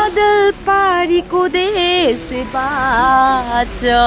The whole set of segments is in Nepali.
बादल पारी को देश बाचा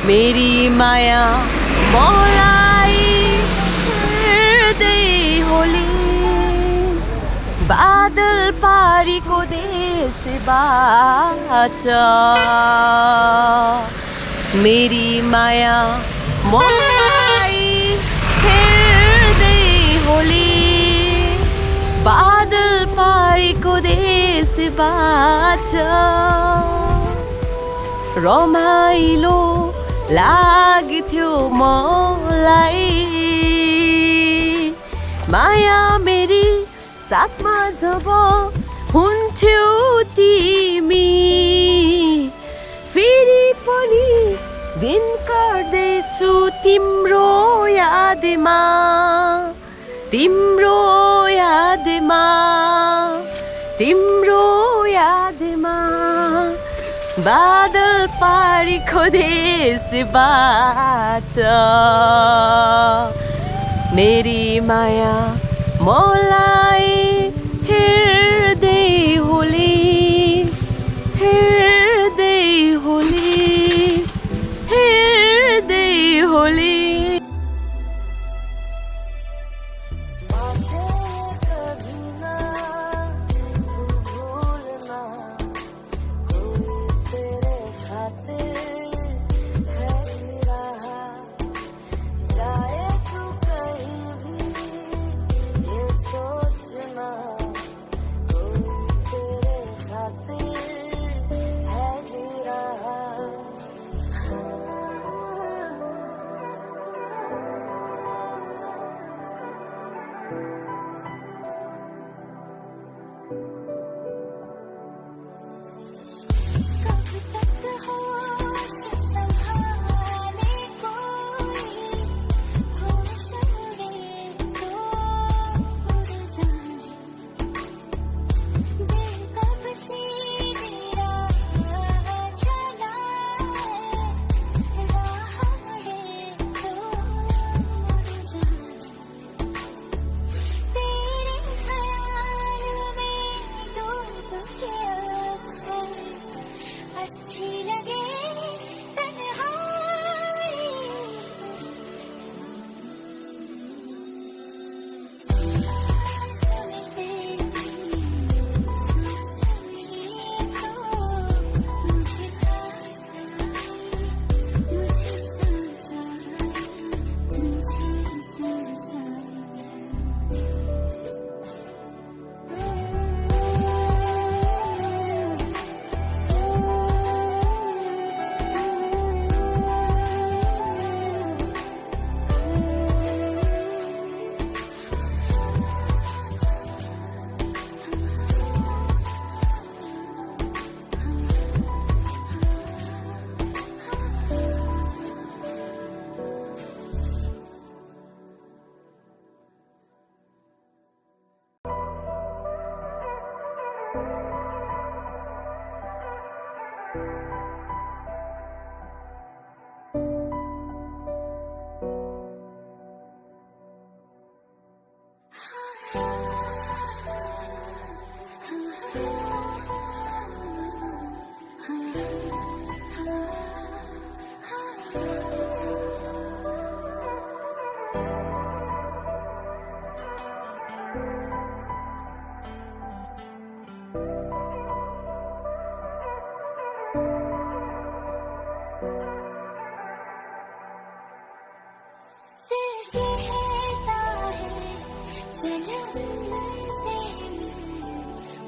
मेरी माया मोलाई हृदय होली बादल पारी को देश बाचा मेरी माया मोलाई हृदय होली बादल पारी को देश बाचा रमाइलो लाग्थ्यो मलाई माया मेरी साथमा जब हुन्थ्यौ तिमी फेरि पनि दिन काट्दैछु तिम्रो यादमा तिम्रो यादमा तिम्रो यादमा बादल पारीको देशबाट मेरी माया मलाई हृदय होली हृदय होली हृदय होली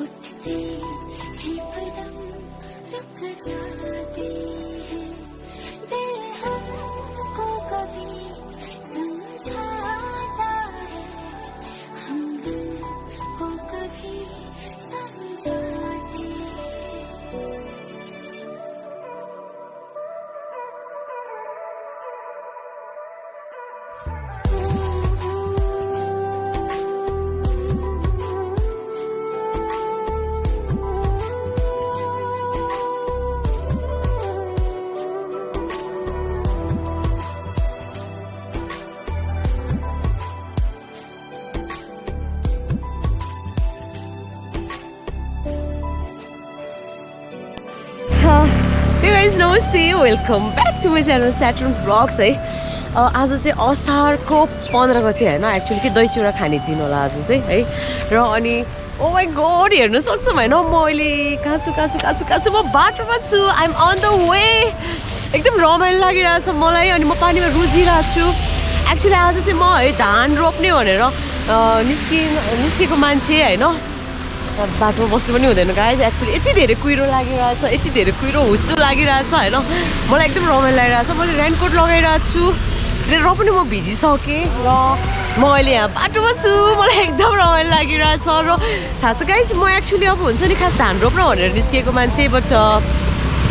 उठते हैं कदम रुक जाते हैं दिल हमको कभी समझाता है हम दिल को कभी समझाते हैं Hey guys, नमस्ते, welcome back to my channel Saturn vlogs है। आज चाहिँ असारको 15 गते होइन, एक्चुअली कि दही चिउरा खाने दिन होला आज चाहिँ है। र अनि ओ माई गड हेर्नु सक्छौँ होइन, म अहिले कहाँ छु म बाटोमा छु, आइएम अन द वे। एकदम रमाइलो लागिरहेछ मलाई अनि म पानीमा रुझिरहेको छु। एक्चुअली आज चाहिँ म है धान रोप्ने भनेर निस्केको मान्छे होइन। बाटोमा बस्नु पनि हुँदैन गाइज, एक्चुअली यति धेरै कुहिरो लागिरहेछ, यति धेरै कुहिरो हुस्सु लागिरहेछ होइन। मलाई एकदम रमाइलो लागिरहेछ। मैले रेनकोट लगाइरहेको छु र पनि म भिजिसकेँ र म अहिले यहाँ बाटोमा छु। मलाई एकदम रमाइलो लागिरहेछ र थाहा छ गाइज, म एक्चुअली अब हुन्छ नि खास धान रोप्न भनेर निस्केको मान्छे, बट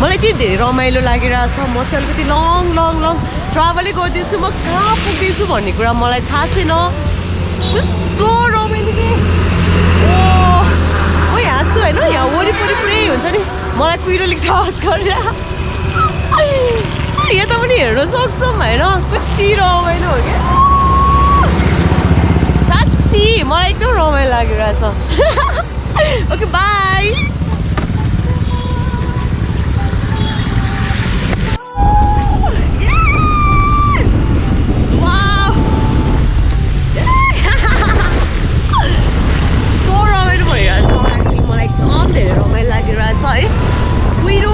मलाई यति धेरै रमाइलो लागिरहेछ। म चाहिँ अलिकति लङ ट्राभलै गर्दैछु। म कहाँ पुग्दैछु भन्ने कुरा मलाई थाहा छैन। कस्तो रमाइलो कि म यहाँ छु होइन, यहाँ वरिपरि पुरै हुन्छ नि मलाई कुहिरो लिन्छ आवाज गरेर। यता पनि हेर्न सक्छौँ होइन, कति रमाइलो हो क्या साँच्ची। मलाई एकदम रमाइलो लागिरहेछ। Okay by. मलाई एकदम धेरै रमाइलो लागिरहेछ है। कुहिरो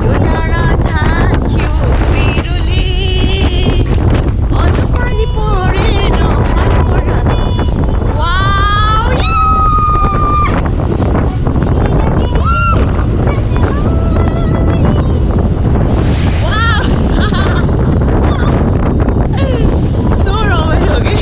यो डाँडा थाक्यो कुहिरोले, अझ पानी परेन वाउ कस्तो रमाइलो कि।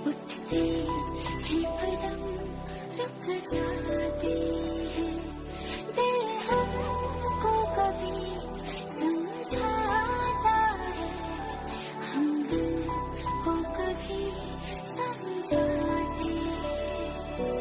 उठते हैं कदम रुक जाते हैं दिल हमको कभी समझाता है हम दिल को कभी समझाते हैं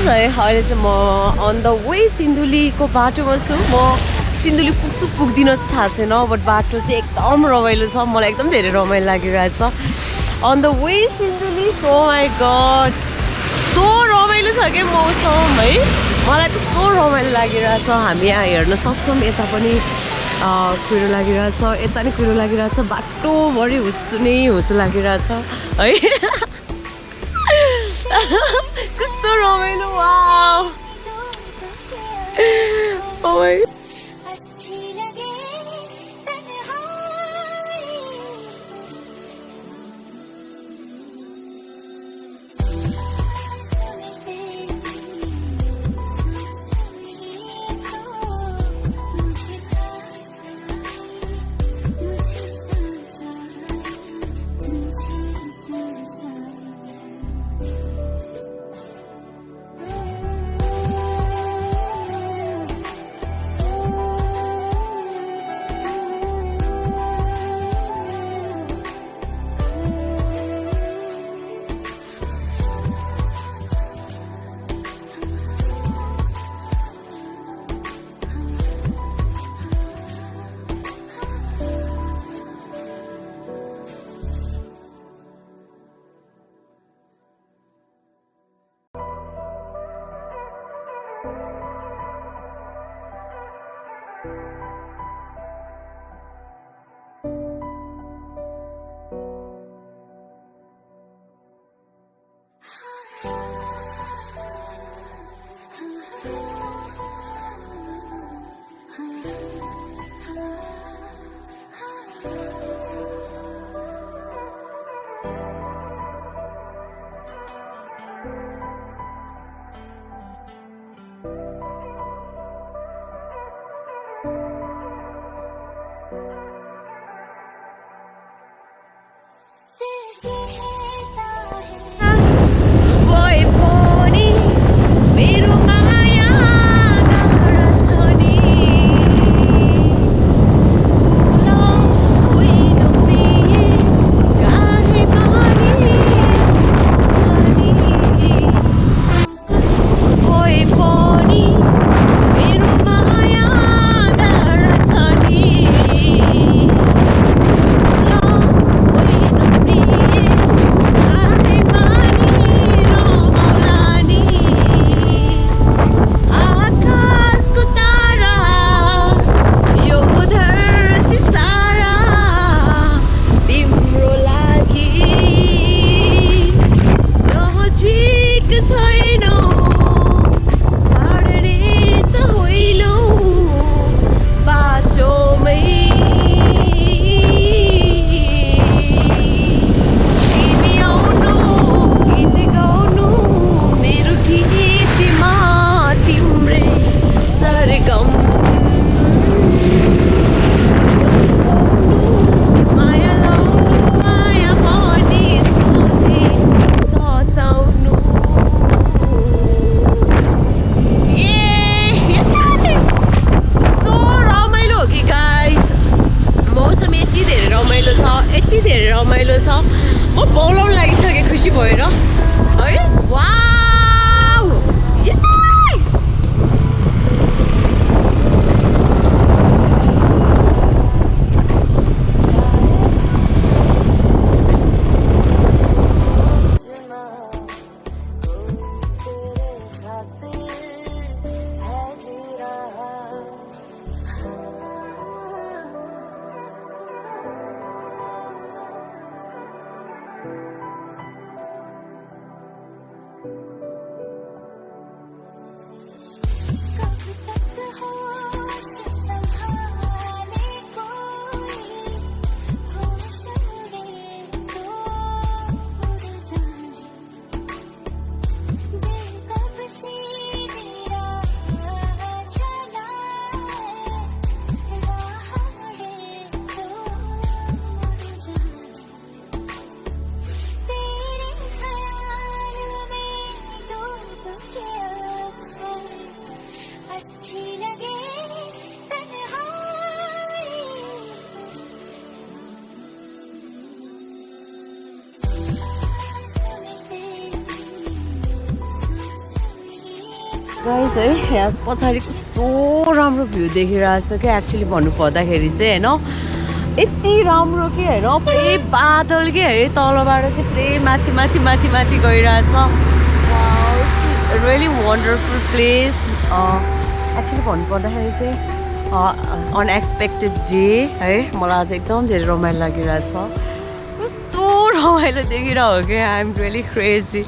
है अहिले चाहिँ म अन द वे सिन्धुलीको बाटोमा छु म सिन्धुली पुग्छु पुग्दिन चाहिँ थाहा छैन बट बाटो चाहिँ एकदम रमाइलो छ मलाई एकदम धेरै रमाइलो लागिरहेछ on the way Sindhuli oh my god कस्तो रमाइलो छ कि मौसम है मलाई कस्तो रमाइलो लागिरहेछ हामी यहाँ हेर्न सक्छौँ यता पनि कुहिरो लागिरहेछ यता नि कुहिरो लागिरहेछ बाटोभरि हुस्सु नै हुस्सु लागिरहेछ है कस्तो रमाइलो वाउ ओइ अच्छी लगे तन्हाई सुनते मुझे गाइस है यहाँ पछाडि कस्तो राम्रो भ्यू देखिरहेको छ क्या एक्चुअली भन्नुपर्दाखेरि चाहिँ होइन यति राम्रो के होइन पुरै बादल के है तलबाट चाहिँ पुरै माथि माथि माथि माथि गइरहेछ रियली वन्डरफुल प्लेस एक्चुली भन्नुपर्दाखेरि चाहिँ अनएक्सपेक्टेड डे है मलाई आज एकदम धेरै रमाइलो लागिरहेछ कस्तो रमाइलो देखिरहेको क्या आइ एम रियली क्रेजी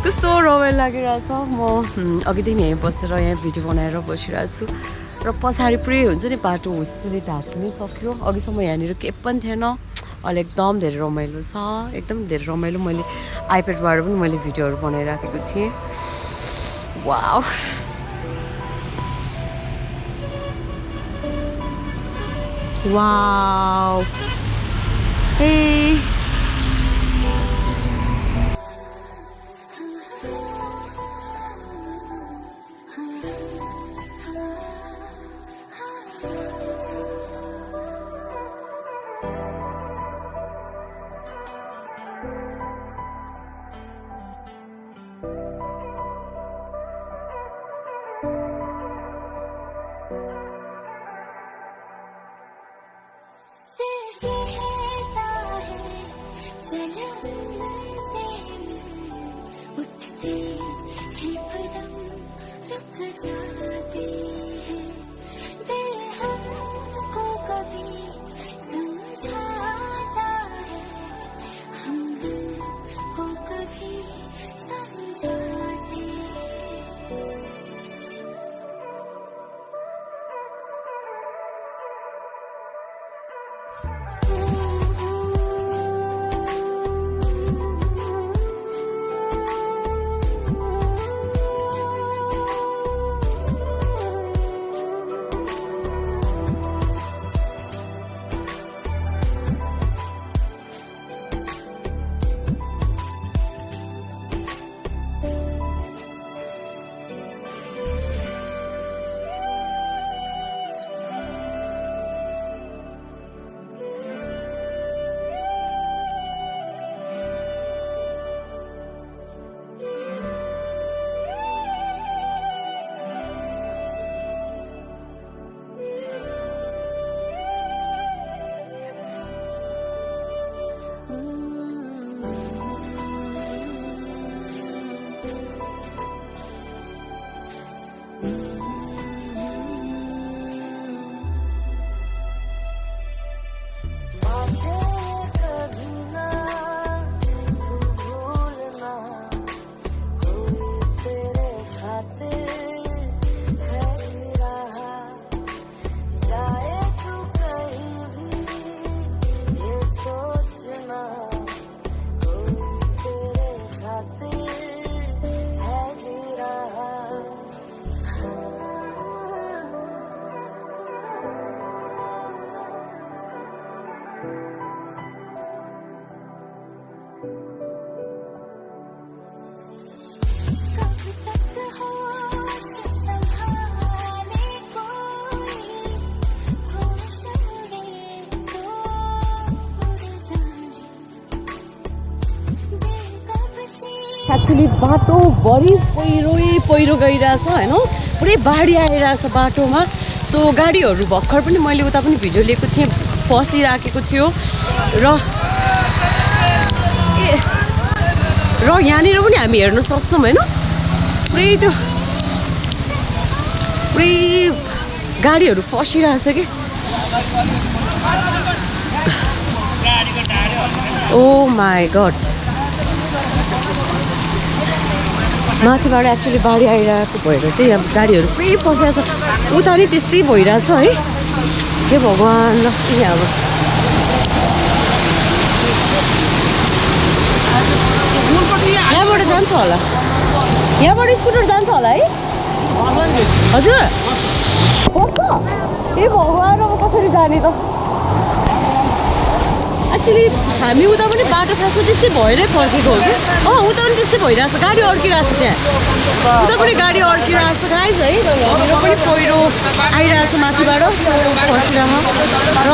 कस्तो रमाइलो लागिरहेछ म अघिदेखि यहीँ बसेर यहाँ भिडियो बनाएर बसिरहेको छु र पछाडि पुरै हुन्छ नि बाटो हुस्सुले ढाक्नै सक्यो अघिसम्म यहाँनिर केही पनि थिएन अहिले एकदम धेरै रमाइलो छ एकदम धेरै रमाइलो मैले आइप्याडबाट पनि मैले भिडियोहरू बनाइराखेको थिएँ वाउ वाउ हे एक्चुली बाटोभरि पहिरो गइरहेछ होइन पुरै बाढी आइरहेछ बाटोमा सो गाडीहरू भर्खर पनि मैले उता पनि भिडियो लिएको थिएँ फसिराखेको थियो र यहाँनिर पनि हामी हेर्न सक्छौँ होइन पुरै गाडीहरू फसिरहेछ कि ओ माई गड माथिबाट एक्चुली बाढी आइरहेको भएर चाहिँ यहाँ गाडीहरू पुरै फसिरहेको छ उता नि त्यस्तै भइरहेछ है हे भगवान् ल यहाँबाट जान्छ होला यहाँबाट स्कुटर जान्छ होला है हजुर ए भगवान् अब कसरी जाने त एक्चुली हामी उता पनि बाटो खासमा त्यस्तै भएरै फर्केको हो कि उता पनि त्यस्तै भइरहेको छ गाडी अड्किरहेको छ त्यहाँ उता पनि गाडी अड्किरहेको छ गाइस है यहाँनिर पनि पहिरो आइरहेको छ माथिबाट फसिरहेको र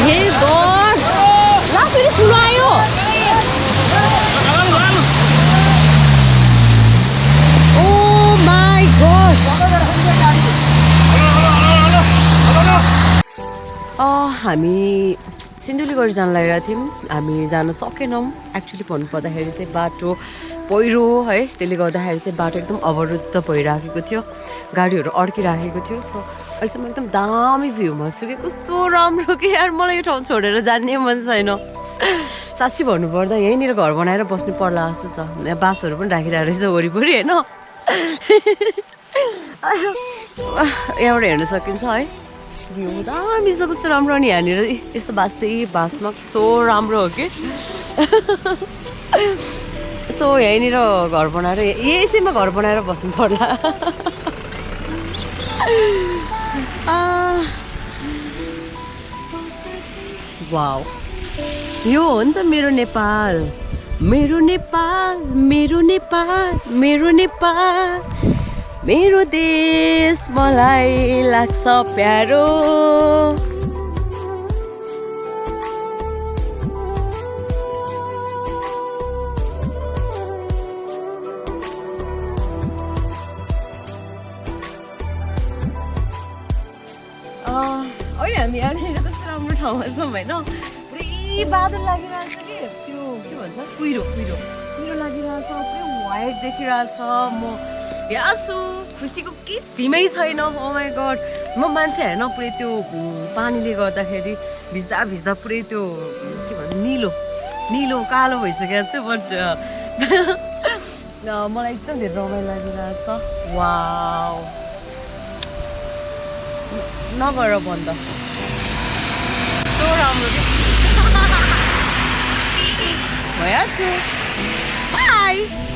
हे गड ला फेरि ठुलो आयो हामी सिन्धुलीगढी जान लागिरहेको थियौँ हामी जान सकेनौँ एक्चुली भन्नुपर्दाखेरि चाहिँ बाटो पहिरो है त्यसले गर्दाखेरि चाहिँ बाटो एकदम अवरुद्ध भइराखेको थियो गाडीहरू अड्किराखेको थियो सो अहिलेसम्म एकदम दामी भ्यूमा छु कि कस्तो राम्रो कि यार मलाई यो ठाउँ छोडेर जान्ने मन छैन साँच्ची भन्नुपर्दा यहीँनिर घर बनाएर बस्नु पर्ला जस्तो छ यहाँ बाँसहरू पनि राखिरहेको रहेछ वरिपरि होइन यहाँबाट हेर्न सकिन्छ है भ्यू दामी छ कस्तो राम्रो अनि यहाँनिर यस्तो बाँसमा कस्तो राम्रो हो कि सो यहीँनिर घर बनाएर यसैमा घर बनाएर बस्नु पर्ला वाउ यो हो नि त मेरो नेपाल मेरो नेपाल मेरो नेपाल मेरो नेपाल मेरो देश मलाई लाग्छ प्यारो अहिले हामी यहाँनिर कस्तो राम्रो ठाउँमा छौँ होइन पुरै बादल लागिरहेको छ कि त्यो के भन्छ कुहिरो लागिरहेछ पुरै वाइट देखिरहेछ म यहाँ छु खुसीको के सीमै छैन ओ माई गड म मान्छे होइन पुरै त्यो पानीले गर्दाखेरि भिज्दा पुरै त्यो के भन्छ निलो कालो भइसकेको छ बट मलाई एकदम धेरै रमाइलो लागिरहेछ वाउ नगर बन्द कस्तो राम्रो कि भइहाल्छु बाई